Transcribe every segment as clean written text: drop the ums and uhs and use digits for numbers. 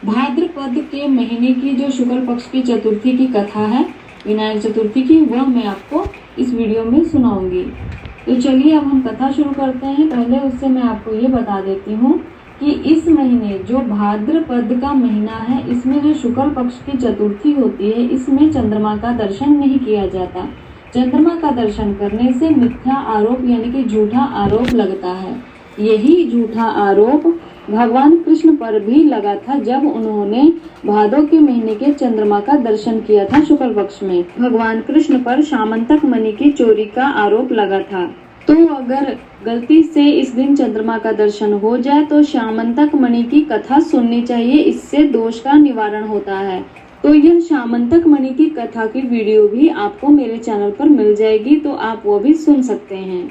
भाद्रपद के महीने की जो शुक्ल पक्ष की चतुर्थी की कथा है, विनायक चतुर्थी की, वह मैं आपको इस वीडियो में सुनाऊंगी। तो चलिए अब हम कथा शुरू करते हैं। पहले उससे मैं आपको ये बता देती हूँ कि इस महीने जो भाद्रपद का महीना है, इसमें जो शुक्ल पक्ष की चतुर्थी होती है, इसमें चंद्रमा का दर्शन नहीं किया जाता। चंद्रमा का दर्शन करने से मिथ्या आरोप यानी कि झूठा आरोप लगता है। यही झूठा आरोप भगवान कृष्ण पर भी लगा था जब उन्होंने भादो के महीने के चंद्रमा का दर्शन किया था शुक्ल पक्ष में। भगवान कृष्ण पर शामंतक मणि की चोरी का आरोप लगा था। तो अगर गलती से इस दिन चंद्रमा का दर्शन हो जाए तो शामंतक मणि की कथा सुननी चाहिए, इससे दोष का निवारण होता है। तो यह शामंतक मणि की कथा की वीडियो भी आपको मेरे चैनल पर मिल जाएगी, तो आप वो भी सुन सकते हैं।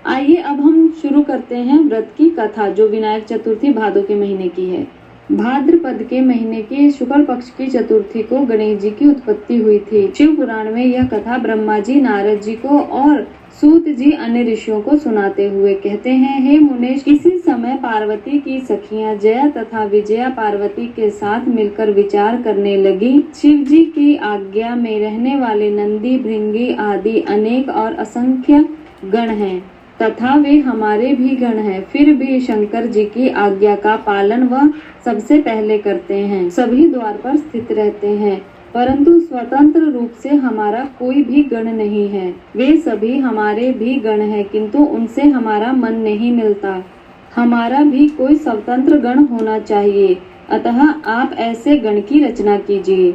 आइए अब हम शुरू करते हैं व्रत की कथा, जो विनायक चतुर्थी भादो के महीने की है। भाद्रपद के महीने के शुक्ल पक्ष की चतुर्थी को गणेश जी की उत्पत्ति हुई थी। शिव पुराण में यह कथा ब्रह्मा जी नारद जी को और सूत जी अन्य ऋषियों को सुनाते हुए कहते हैं, हे मुनेश, किसी समय पार्वती की सखियां जया तथा विजया पार्वती के साथ मिलकर विचार करने लगी। शिव जी की आज्ञा में रहने वाले नंदी, भृंगी आदि अनेक और असंख्य गण हैं तथा वे हमारे भी गण हैं। फिर भी शंकर जी की आज्ञा का पालन वह सबसे पहले करते हैं। सभी द्वार पर स्थित रहते हैं, परंतु स्वतंत्र रूप से हमारा कोई भी गण नहीं है। वे सभी हमारे भी गण हैं, किंतु उनसे हमारा मन नहीं मिलता। हमारा भी कोई स्वतंत्र गण होना चाहिए, अतः आप ऐसे गण की रचना कीजिए।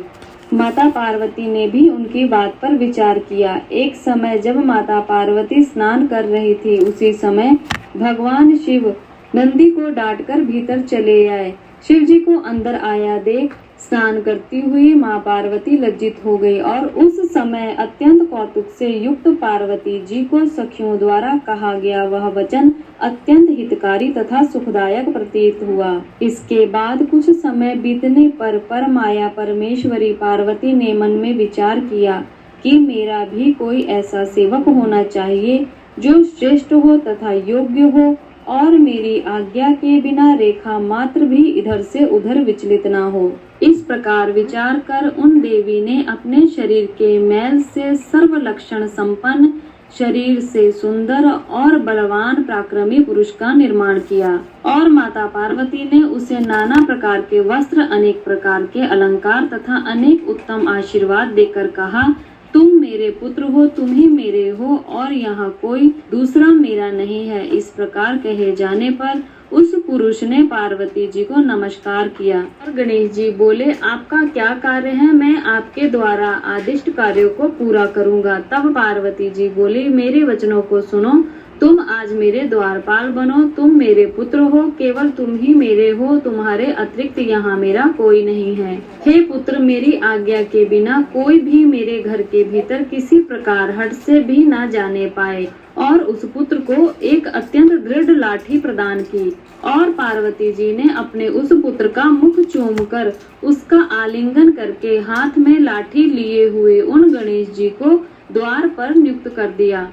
माता पार्वती ने भी उनकी बात पर विचार किया। एक समय जब माता पार्वती स्नान कर रही थी, उसी समय भगवान शिव नंदी को डांटकर भीतर चले आए। शिव जी को अंदर आया देख स्नान करती हुई माँ पार्वती लज्जित हो गई और उस समय अत्यंत कौतुक से युक्त पार्वती जी को सखियों द्वारा कहा गया वह वचन अत्यंत हितकारी तथा सुखदायक प्रतीत हुआ। इसके बाद कुछ समय बीतने पर माया परमेश्वरी पार्वती ने मन में विचार किया कि मेरा भी कोई ऐसा सेवक होना चाहिए जो श्रेष्ठ हो तथा योग्य हो और मेरी आज्ञा के बिना रेखा मात्र भी इधर से उधर विचलित न हो। इस प्रकार विचार कर उन देवी ने अपने शरीर के मैल से सर्व लक्षण संपन्न, शरीर से सुंदर और बलवान पराक्रमी पुरुष का निर्माण किया और माता पार्वती ने उसे नाना प्रकार के वस्त्र, अनेक प्रकार के अलंकार तथा अनेक उत्तम आशीर्वाद देकर कहा, तुम मेरे पुत्र हो, तुम ही मेरे हो और यहाँ कोई दूसरा मेरा नहीं है। इस प्रकार कहे जाने पर उस पुरुष ने पार्वती जी को नमस्कार किया और गणेश जी बोले, आपका क्या कार्य है? मैं आपके द्वारा आदिष्ट कार्यों को पूरा करूँगा। तब पार्वती जी बोली, मेरे वचनों को सुनो, तुम आज मेरे द्वारपाल बनो। तुम मेरे पुत्र हो, केवल तुम ही मेरे हो, तुम्हारे अतिरिक्त यहाँ मेरा कोई नहीं है। हे पुत्र, मेरी आज्ञा के बिना कोई भी मेरे घर के भीतर किसी प्रकार हट से भी न जाने पाए। और उस पुत्र को एक अत्यंत दृढ़ लाठी प्रदान की और पार्वती जी ने अपने उस पुत्र का मुख चूमकर उसका आलिंगन करके हाथ में लाठी लिए हुए उन गणेश जी को द्वार पर नियुक्त कर दिया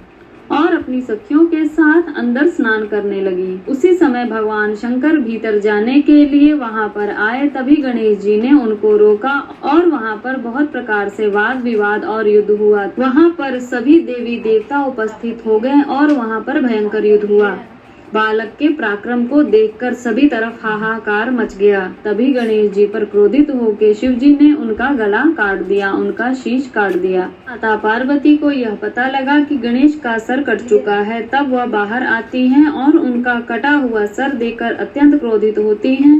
और अपनी सखियों के साथ अंदर स्नान करने लगी। उसी समय भगवान शंकर भीतर जाने के लिए वहां पर आए। तभी गणेश जी ने उनको रोका और वहां पर बहुत प्रकार से वाद विवाद और युद्ध हुआ। वहां पर सभी देवी देवता उपस्थित हो गए और वहां पर भयंकर युद्ध हुआ। बालक के पराक्रम को देखकर सभी तरफ हाहाकार मच गया। तभी गणेश जी पर क्रोधित होकर शिव जी ने उनका गला काट दिया, उनका शीश काट दिया। माता पार्वती को यह पता लगा कि गणेश का सर कट चुका है। तब वह बाहर आती हैं और उनका कटा हुआ सर देखकर अत्यंत क्रोधित होती हैं।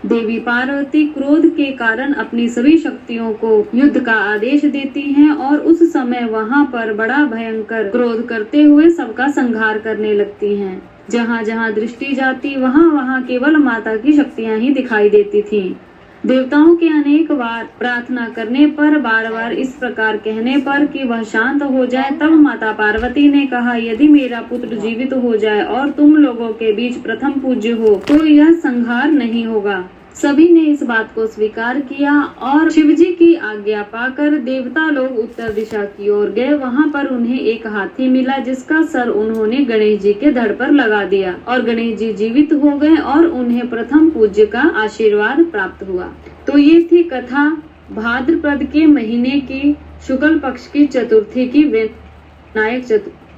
देवी पार्वती क्रोध के कारण अपनी सभी शक्तियों को युद्ध का आदेश देती हैं और उस समय वहां पर बड़ा भयंकर क्रोध करते हुए सबका संहार करने लगती हैं। जहाँ जहाँ दृष्टि जाती वहाँ वहाँ केवल माता की शक्तियाँ ही दिखाई देती थीं। देवताओं के अनेक बार प्रार्थना करने पर, बार बार इस प्रकार कहने पर कि वह शांत हो जाए, तब माता पार्वती ने कहा, यदि मेरा पुत्र जीवित हो जाए और तुम लोगों के बीच प्रथम पूज्य हो तो यह संहार नहीं होगा। सभी ने इस बात को स्वीकार किया और शिवजी की आज्ञा पाकर देवता लोग उत्तर दिशा की ओर गए। वहां पर उन्हें एक हाथी मिला जिसका सर उन्होंने गणेश जी के धड़ पर लगा दिया और गणेश जी जीवित हो गए और उन्हें प्रथम पूज्य का आशीर्वाद प्राप्त हुआ। तो ये थी कथा भाद्रपद के महीने की शुक्ल पक्ष की चतुर्थी की विनायक चतुर्थी।